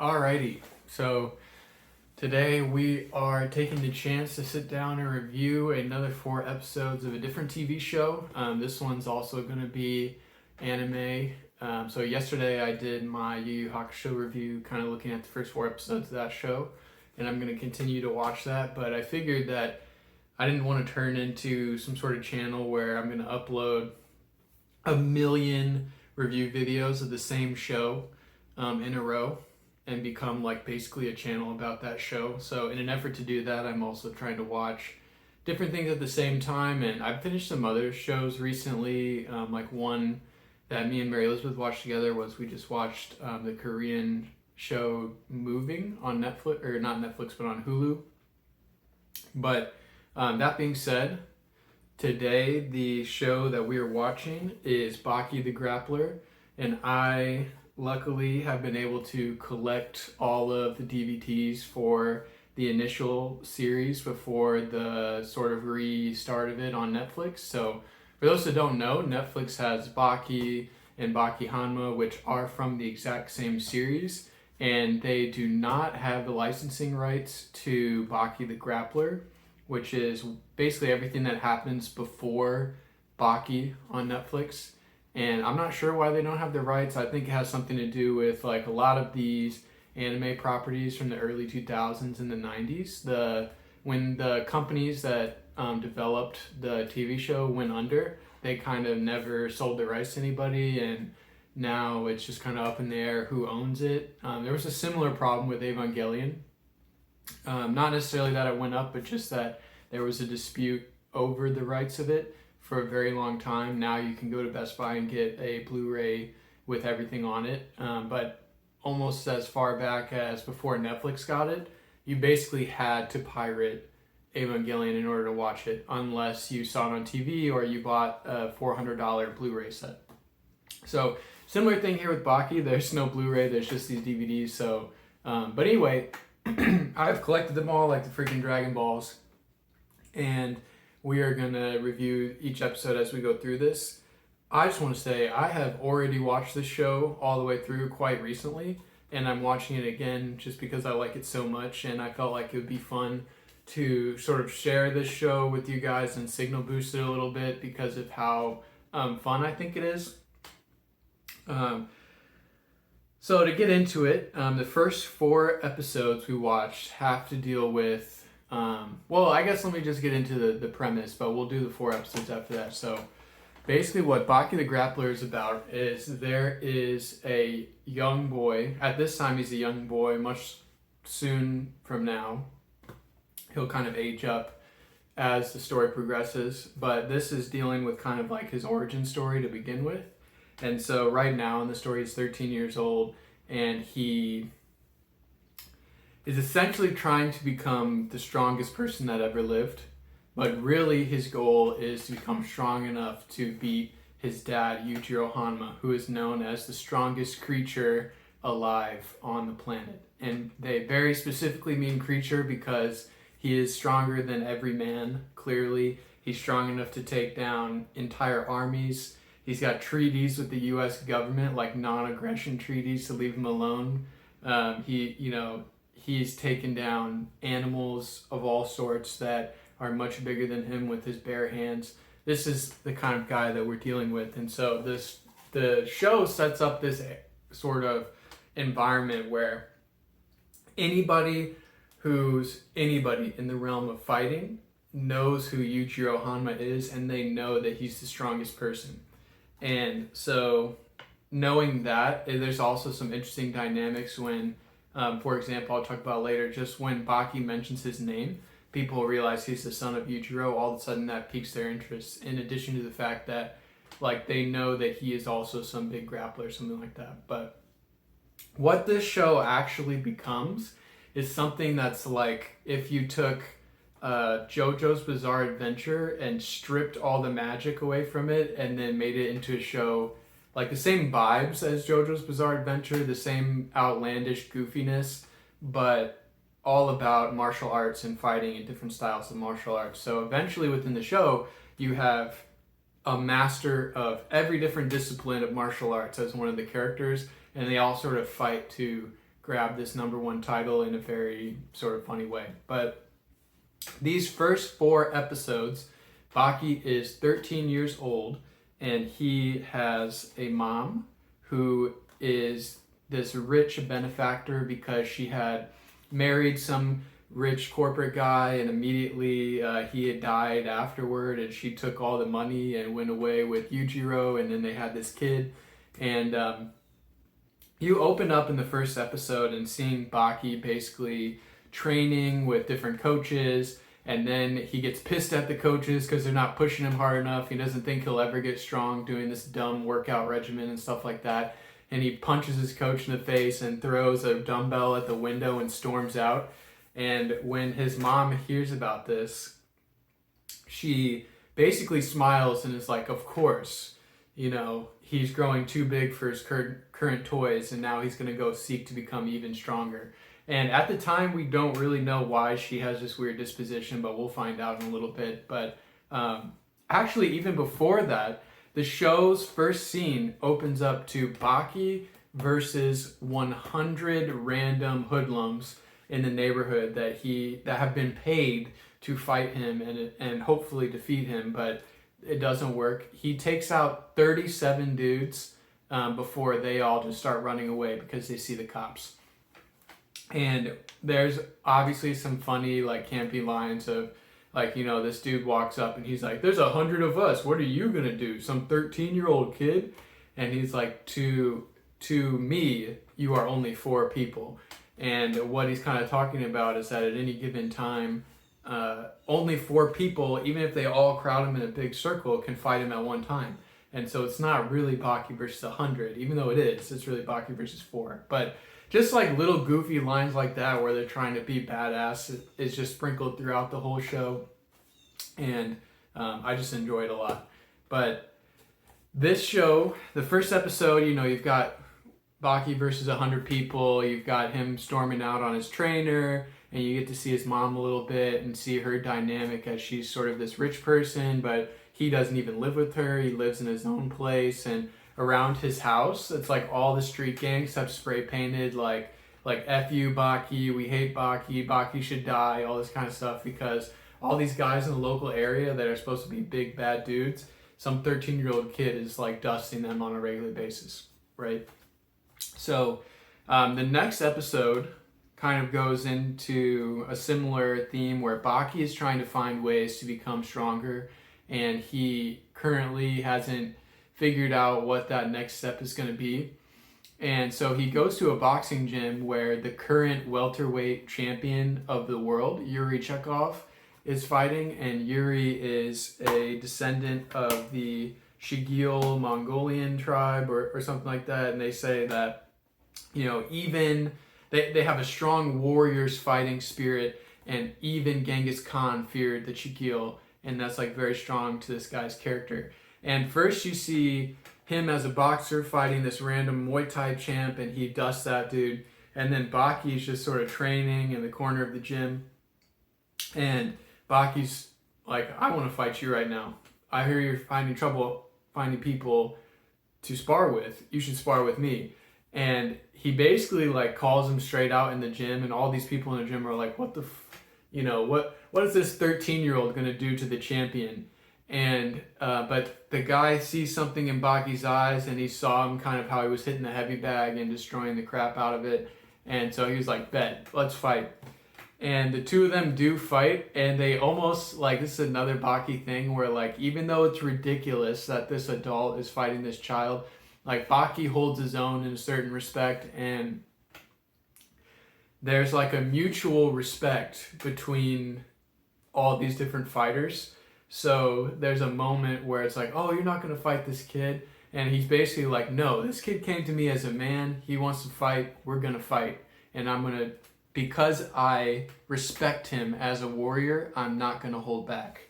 Alrighty, so today we are taking the chance to sit down and review another 4 episodes of a different TV show. This one's also going to be anime. So yesterday I did my Yu Yu Hakusho review, kind of looking at the first 4 episodes of that show, and I'm going to continue to watch that, but I figured that I didn't want to turn into some sort of channel where I'm going to upload a million review videos of the same show in a row and become like basically a channel about that show. So in an effort to do that, I'm also trying to watch different things at the same time, and I've finished some other shows recently. Like one that me and Mary Elizabeth watched together was we just watched the Korean show Moving on Netflix, or not Netflix, but on Hulu. But that being said, today the show that we are watching is Baki the Grappler, and I luckily have been able to collect all of the DVDs for the initial series before the sort of restart of it on Netflix. So for those that don't know, Netflix has Baki and Baki Hanma, which are from the exact same series, and they do not have the licensing rights to Baki the Grappler, which is basically everything that happens before Baki on Netflix. And I'm not sure why they don't have the rights. I think it has something to do with like a lot of these anime properties from the early 2000s and the 90s. When the companies that developed the TV show went under, they kind of never sold the rights to anybody, and now it's just kind of up in the air who owns it. There was a similar problem with Evangelion. Not necessarily that it went up, but just that there was a dispute over the rights of it for a very long time. Now you can go to Best Buy and get a Blu-ray with everything on it. But almost as far back as before Netflix got it, you basically had to pirate Evangelion in order to watch it, unless you saw it on TV or you bought a $400 Blu-ray set. So similar thing here with Baki. There's no Blu-ray, there's just these DVDs. So, but anyway, I've collected them all like the freaking Dragon Balls, and we are going to review each episode as we go through this. I just want to say I have already watched this show all the way through quite recently, and I'm watching it again just because I like it so much, and I felt like it would be fun to sort of share this show with you guys and signal boost it a little bit because of how fun I think it is. So to get into it, the first 4 episodes we watched have to deal with well, I guess let me just get into the premise, but we'll do the 4 episodes after that. So basically what Baki the Grappler is about is there is a young boy. At this time, he's a young boy. Much soon from now, he'll kind of age up as the story progresses. But this is dealing with kind of like his origin story to begin with. And so right now in the story, he's 13 years old, and he is essentially trying to become the strongest person that ever lived, but really his goal is to become strong enough to beat his dad, Yujiro Hanma, who is known as the strongest creature alive on the planet. And they very specifically mean creature because he is stronger than every man, clearly. He's strong enough to take down entire armies. He's got treaties with the U.S. government, like non-aggression treaties to leave him alone. He's taken down animals of all sorts that are much bigger than him with his bare hands. This is the kind of guy that we're dealing with. And so the show sets up this sort of environment where anybody who's anybody in the realm of fighting knows who Yujiro Hanma is, and they know that he's the strongest person. And so knowing that, there's also some interesting dynamics when for example, I'll talk about later, just when Baki mentions his name, people realize he's the son of Yujiro. All of a sudden that piques their interest, in addition to the fact that like they know that he is also some big grappler or something like that. But what this show actually becomes is something that's like if you took JoJo's Bizarre Adventure and stripped all the magic away from it and then made it into a show like the same vibes as JoJo's Bizarre Adventure, the same outlandish goofiness, but all about martial arts and fighting in different styles of martial arts. So eventually within the show, you have a master of every different discipline of martial arts as one of the characters, and they all sort of fight to grab this #1 title in a very sort of funny way. But these first 4 episodes, Baki is 13 years old, and he has a mom who is this rich benefactor because she had married some rich corporate guy, and immediately he had died afterward, and she took all the money and went away with Yujiro, and then they had this kid. And you open up in the first episode and seeing Baki basically training with different coaches, and then he gets pissed at the coaches because they're not pushing him hard enough. He doesn't think he'll ever get strong doing this dumb workout regimen and stuff like that. And he punches his coach in the face and throws a dumbbell at the window and storms out. And when his mom hears about this, she basically smiles and is like, of course, he's growing too big for his current toys, and now he's going to go seek to become even stronger. And at the time, we don't really know why she has this weird disposition, but we'll find out in a little bit. But actually, even before that, the show's first scene opens up to Baki versus 100 random hoodlums in the neighborhood that have been paid to fight him and hopefully defeat him, but it doesn't work. He takes out 37 dudes before they all just start running away because they see the cops. And there's obviously some funny, campy lines of, this dude walks up and he's like, there's 100 of us. What are you going to do? Some 13-year-old kid? And he's like, to me, you are only 4 people. And what he's kind of talking about is that at any given time, only 4 people, even if they all crowd him in a big circle, can fight him at one time. And so it's not really Baki versus 100, even though it is. It's really Baki versus 4. But just little goofy lines like that where they're trying to be badass is just sprinkled throughout the whole show. And I just enjoy it a lot. But this show, the first episode, you've got Baki versus 100 people. You've got him storming out on his trainer, and you get to see his mom a little bit and see her dynamic as she's sort of this rich person, but he doesn't even live with her. He lives in his own place, and around his house, it's all the street gangs have spray painted like F you Baki, we hate Baki, Baki should die, all this kind of stuff, because all these guys in the local area that are supposed to be big bad dudes, some 13-year-old kid is dusting them on a regular basis, right? So the next episode kind of goes into a similar theme where Baki is trying to find ways to become stronger, and he currently hasn't figured out what that next step is going to be. And so he goes to a boxing gym where the current welterweight champion of the world, Yuri Chekhov, is fighting. And Yuri is a descendant of the Shigil Mongolian tribe or something like that. And they say that, even they have a strong warriors fighting spirit, and even Genghis Khan feared the Shigil. And that's very strong to this guy's character. And first you see him as a boxer fighting this random Muay Thai champ, and he dusts that dude. And then Baki's just sort of training in the corner of the gym. And Baki's like, I want to fight you right now. I hear you're finding trouble finding people to spar with. You should spar with me. And he basically calls him straight out in the gym, and all these people in the gym are like, what the, what is this 13-year-old going to do to the champion? And but the guy sees something in Baki's eyes, and he saw him kind of how he was hitting the heavy bag and destroying the crap out of it. And so he was like, bet, let's fight. And the two of them do fight, and they almost, this is another Baki thing where, even though it's ridiculous that this adult is fighting this child, Baki holds his own in a certain respect, and there's a mutual respect between all these different fighters. So there's a moment where it's oh, you're not going to fight this kid. And he's basically no, this kid came to me as a man. He wants to fight. We're going to fight. And I'm going to, because I respect him as a warrior, I'm not going to hold back.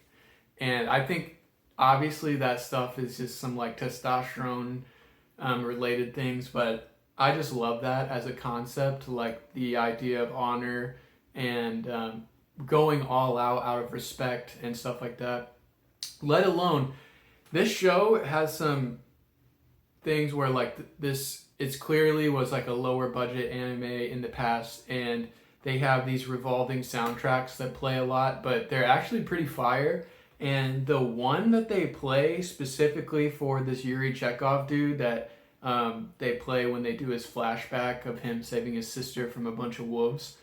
And I think obviously that stuff is just some testosterone related things. But I just love that as a concept, the idea of honor and going all out of respect and stuff like that. Let alone, this show has some things where like this, it's clearly was like a lower budget anime in the past, and they have these revolving soundtracks that play a lot, but they're actually pretty fire. And the one that they play specifically for this Yuri Chekhov dude that they play when they do his flashback of him saving his sister from a bunch of wolves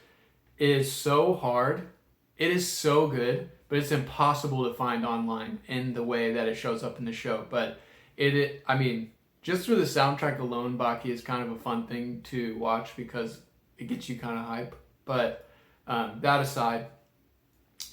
is so hard. It is so good, but it's impossible to find online in the way that it shows up in the show. But I mean, just for the soundtrack alone, Baki is kind of a fun thing to watch because it gets you kind of hype. But that aside,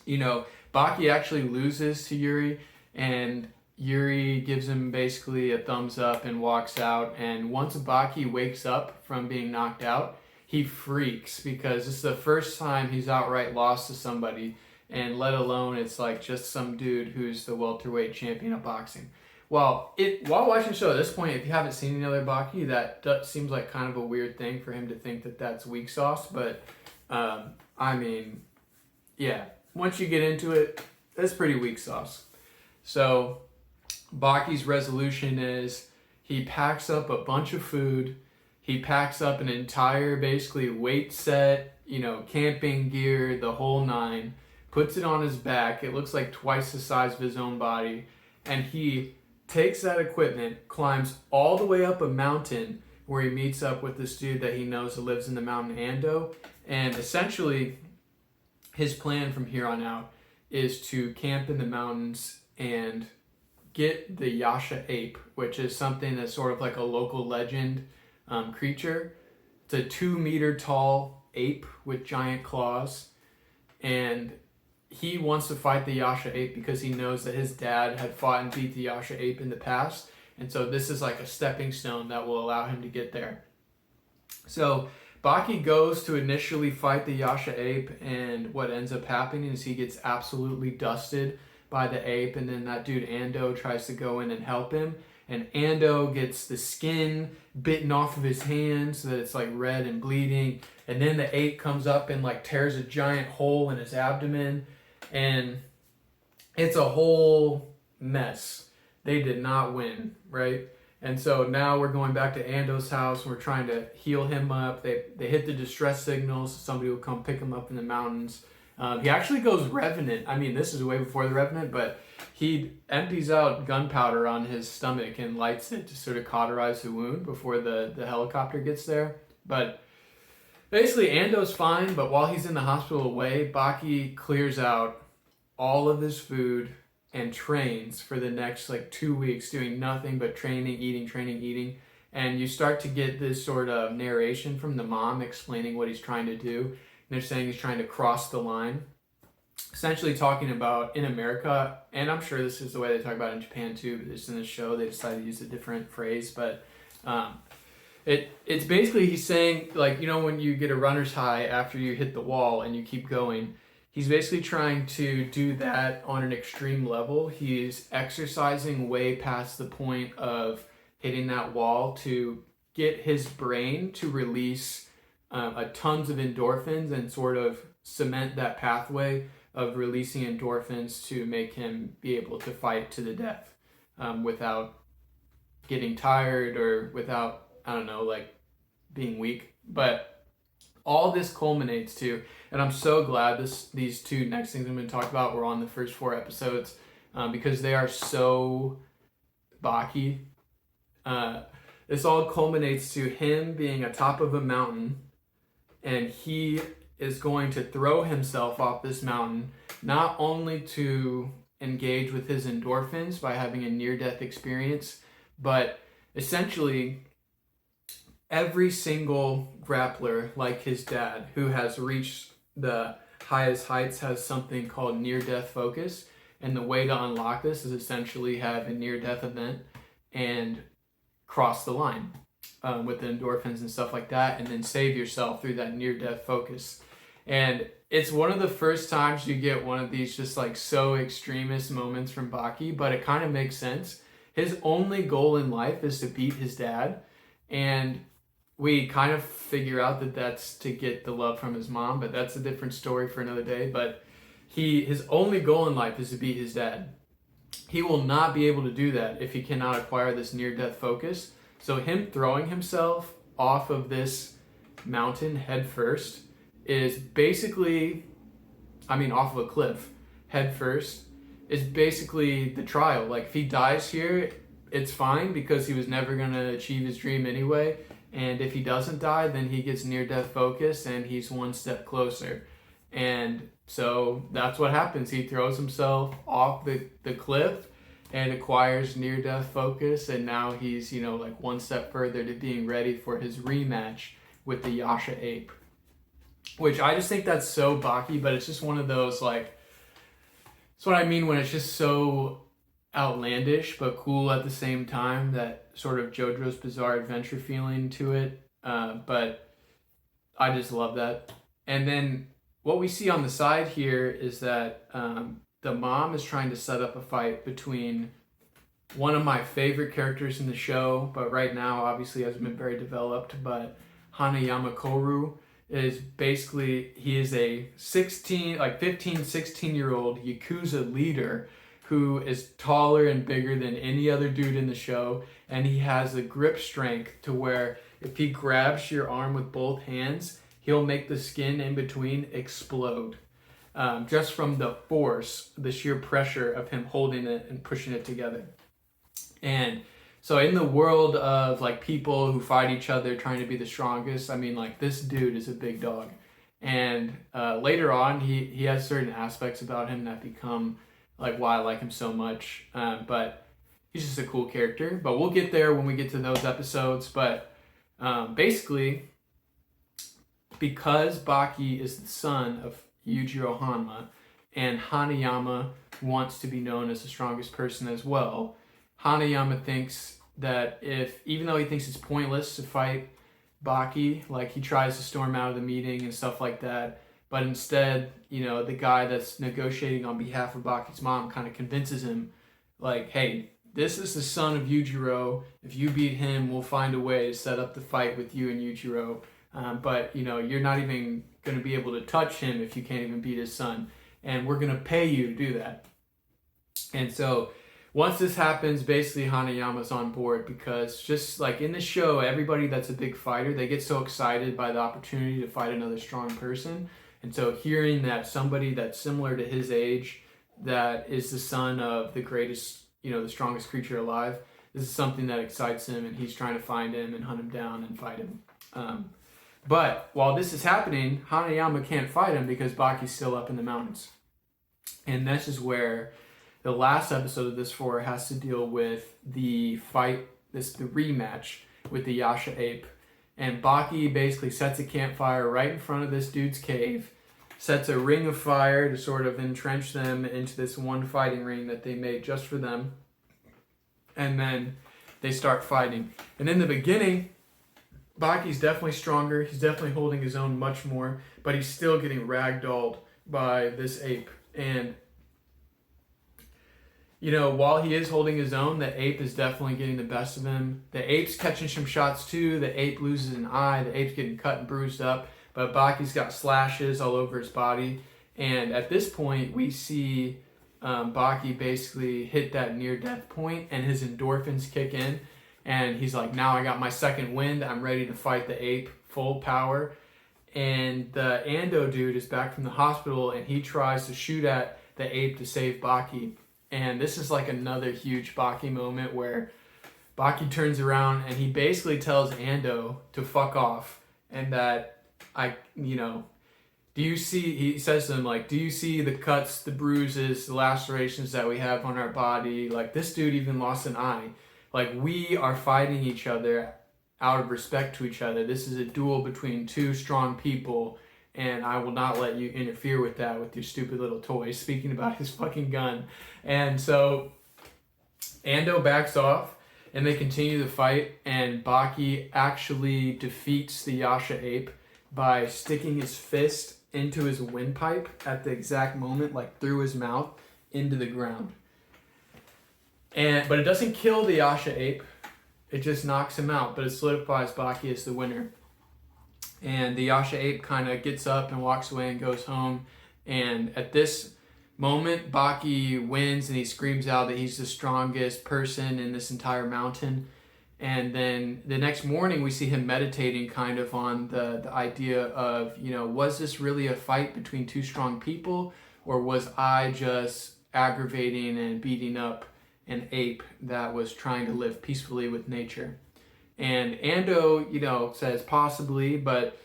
you know, Baki actually loses to Yuri, and Yuri gives him basically a thumbs up and walks out. And once Baki wakes up from being knocked out, he freaks because it's the first time he's outright lost to somebody, and let alone it's like just some dude who's the welterweight champion of boxing. While watching the show at this point, if you haven't seen any other Baki, that seems like kind of a weird thing for him to think that that's weak sauce. But I mean, yeah, once you get into it, it's pretty weak sauce. So Baki's resolution is he packs up a bunch of food. He packs up an entire basically weight set, you know, camping gear, the whole nine, puts it on his back. It looks like twice the size of his own body. And he takes that equipment, climbs all the way up a mountain where he meets up with this dude that he knows that lives in the mountain Ando. And essentially, his plan from here on out is to camp in the mountains and get the Yasha ape, which is something that's sort of like a local legend creature. It's a 2-meter tall ape with giant claws. And he wants to fight the Yasha ape because he knows that his dad had fought and beat the Yasha ape in the past. And so this is like a stepping stone that will allow him to get there. So Baki goes to initially fight the Yasha ape, and what ends up happening is he gets absolutely dusted by the ape, and then that dude Ando tries to go in and help him, and Ando gets the skin bitten off of his hand so that it's like red and bleeding, and then the ape comes up and like tears a giant hole in his abdomen, and it's a whole mess. They did not win, right? And so now we're going back to Ando's house. We're trying to heal him up. They hit the distress signals. So somebody will come pick him up in the mountains. He actually goes Revenant. I mean, this is way before the Revenant, but he empties out gunpowder on his stomach and lights it to sort of cauterize the wound before the helicopter gets there. But basically, Ando's fine, but while he's in the hospital away, Baki clears out all of his food and trains for the next like 2 weeks, doing nothing but training, eating. And you start to get this sort of narration from the mom explaining what he's trying to do. And they're saying he's trying to cross the line. Essentially talking about in America, and I'm sure this is the way they talk about it in Japan too, but just in the show they decided to use a different phrase. But it's basically he's saying, like, you know, when you get a runner's high after you hit the wall and you keep going, he's basically trying to do that on an extreme level. He's exercising way past the point of hitting that wall to get his brain to release a tons of endorphins and sort of cement that pathway of releasing endorphins to make him be able to fight to the death without getting tired or without, I don't know, like being weak. But all this culminates to, and I'm so glad these two next things I'm going to talk about were on the first 4 episodes because they are so Baki. This all culminates to him being atop of a mountain, and he is going to throw himself off this mountain, not only to engage with his endorphins by having a near-death experience, but essentially every single grappler, like his dad, who has reached the highest heights, has something called near-death focus. And the way to unlock this is essentially have a near-death event and cross the line with the endorphins and stuff like that, and then save yourself through that near-death focus. And it's one of the first times you get one of these just like so extremist moments from Baki, but it kind of makes sense. His only goal in life is to beat his dad, and we kind of figure out that that's to get the love from his mom, but that's a different story for another day. But his only goal in life is to beat his dad. He will not be able to do that if he cannot acquire this near-death focus. So him throwing himself off of this mountain head first is basically, off of a cliff head first is basically the trial. Like if he dies here, it's fine because he was never going to achieve his dream anyway. And if he doesn't die, then he gets near-death focus and he's one step closer. And so that's what happens. He throws himself off the cliff and acquires near-death focus. And now he's, like one step further to being ready for his rematch with the Yasha ape. Which I just think that's so Baki, but it's just one of those, like, it's what I mean when it's just so outlandish but cool at the same time, that sort of JoJo's Bizarre Adventure feeling to it. But I just love that. And then what we see on the side here is that the mom is trying to set up a fight between one of my favorite characters in the show, but right now obviously hasn't been very developed, but Hanayama Koru is basically, he is a 15, 16-year-old Yakuza leader who is taller and bigger than any other dude in the show, and he has a grip strength to where if he grabs your arm with both hands, he'll make the skin in between explode. Just from the force, the sheer pressure of him holding it and pushing it together. And so in the world of like people who fight each other trying to be the strongest, this dude is a big dog. And later on, he has certain aspects about him that become like why I like him so much. But he's just a cool character. But we'll get there when we get to those episodes. But basically, because Baki is the son of Yujiro Hanma, and Hanayama wants to be known as the strongest person as well, Hanayama thinks that even though he thinks it's pointless to fight Baki, like he tries to storm out of the meeting and stuff like that, but instead, the guy that's negotiating on behalf of Baki's mom kind of convinces him, like, hey, this is the son of Yujiro. If you beat him, we'll find a way to set up the fight with you and Yujiro. But, you're not even going to be able to touch him if you can't even beat his son. And we're going to pay you to do that. And so once this happens, basically Hanayama's on board, because just like in the show, everybody that's a big fighter, they get so excited by the opportunity to fight another strong person. And so hearing that somebody that's similar to his age, that is the son of the greatest, the strongest creature alive, this is something that excites him, and he's trying to find him and hunt him down and fight him. But while this is happening, Hanayama can't fight him because Baki's still up in the mountains. And this is where the last episode of this 4 has to deal with the fight, the rematch with the Yasha ape. And Baki basically sets a campfire right in front of this dude's cave, sets a ring of fire to sort of entrench them into this one fighting ring that they made just for them. And then they start fighting. And in the beginning, Baki's definitely stronger. He's definitely holding his own much more, but he's still getting ragdolled by this ape. And, while he is holding his own, the ape is definitely getting the best of him. The ape's catching some shots too. The ape loses an eye. The ape's getting cut and bruised up, but Baki's got slashes all over his body. And at this point, we see Baki basically hit that near-death point, and his endorphins kick in. And he's like, now I got my second wind. I'm ready to fight the ape full power. And the Ando dude is back from the hospital, and he tries to shoot at the ape to save Baki. And this is like another huge Baki moment where Baki turns around and he basically tells Ando to fuck off. And that, he says to him, like, do you see the cuts, the bruises, the lacerations that we have on our body? Like, this dude even lost an eye. Like, we are fighting each other out of respect to each other. This is a duel between two strong people, and I will not let you interfere with that with your stupid little toys. Speaking about his fucking gun. And so Ando backs off, and they continue the fight, and Baki actually defeats the Yasha ape by sticking his fist into his windpipe at the exact moment, like through his mouth, into the ground. But it doesn't kill the Yasha ape, it just knocks him out, but it solidifies Baki as the winner. And the Yasha ape kind of gets up and walks away and goes home. And at this moment, Baki wins, and he screams out that he's the strongest person in this entire mountain. And then the next morning we see him meditating kind of on the idea of, was this really a fight between two strong people, or was I just aggravating and beating up an ape that was trying to live peacefully with nature? And Ando, says possibly, but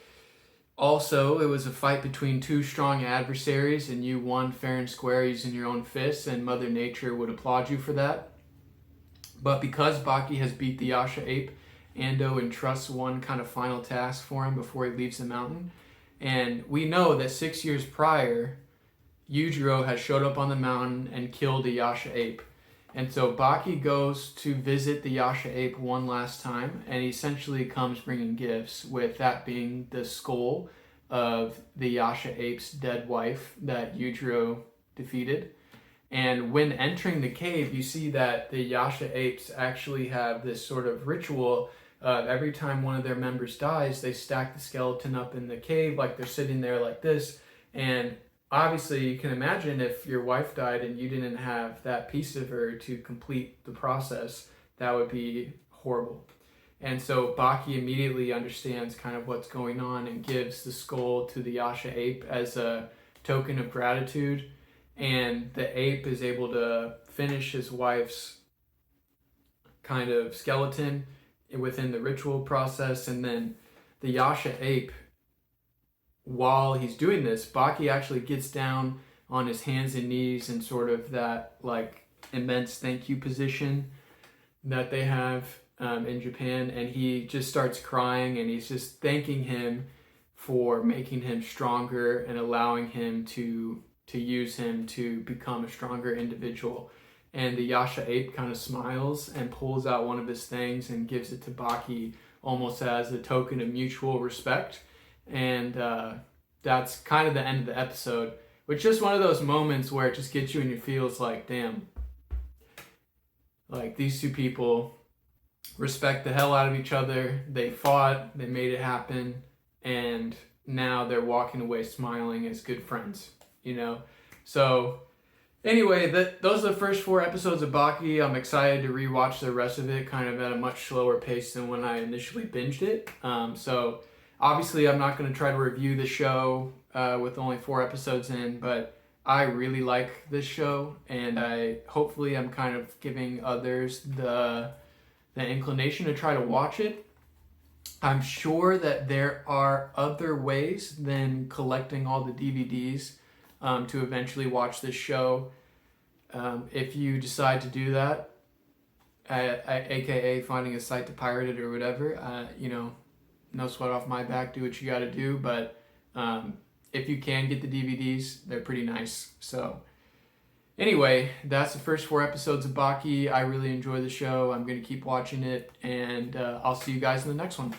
also it was a fight between two strong adversaries, and you won fair and square using your own fists, and Mother Nature would applaud you for that. But because Baki has beat the Yasha ape, Ando entrusts one kind of final task for him before he leaves the mountain. And we know that 6 years prior, Yujiro has showed up on the mountain and killed the Yasha ape. And so Baki goes to visit the Yasha ape one last time, and he essentially comes bringing gifts, with that being the skull of the Yasha ape's dead wife that Yujiro defeated. And when entering the cave, you see that the Yasha apes actually have this sort of ritual. Every time one of their members dies, they stack the skeleton up in the cave, like they're sitting there like this. And obviously, you can imagine if your wife died and you didn't have that piece of her to complete the process, that would be horrible. And so Baki immediately understands kind of what's going on and gives the skull to the Yasha ape as a token of gratitude. And the ape is able to finish his wife's kind of skeleton within the ritual process. And then the Yasha ape, while he's doing this, Baki actually gets down on his hands and knees in sort of that like immense thank you position that they have in Japan. And he just starts crying, and he's just thanking him for making him stronger and allowing him to use him to become a stronger individual. And the Yasha ape kind of smiles and pulls out one of his things and gives it to Baki, almost as a token of mutual respect. And that's kind of the end of the episode, which is just one of those moments where it just gets you in your feels like, damn, like these two people respect the hell out of each other. They fought, they made it happen, and now they're walking away smiling as good friends. So anyway, those are the first 4 episodes of Baki. I'm excited to rewatch the rest of it kind of at a much slower pace than when I initially binged it. So obviously I'm not going to try to review the show with only 4 episodes in, but I really like this show, and hopefully I'm kind of giving others the inclination to try to watch it. I'm sure that there are other ways than collecting all the DVDs to eventually watch this show. If you decide to do that, aka finding a site to pirate it or whatever, no sweat off my back, do what you gotta do. But if you can get the DVDs, they're pretty nice. So anyway, that's the first 4 episodes of Baki. I really enjoy the show. I'm gonna keep watching it, and I'll see you guys in the next one.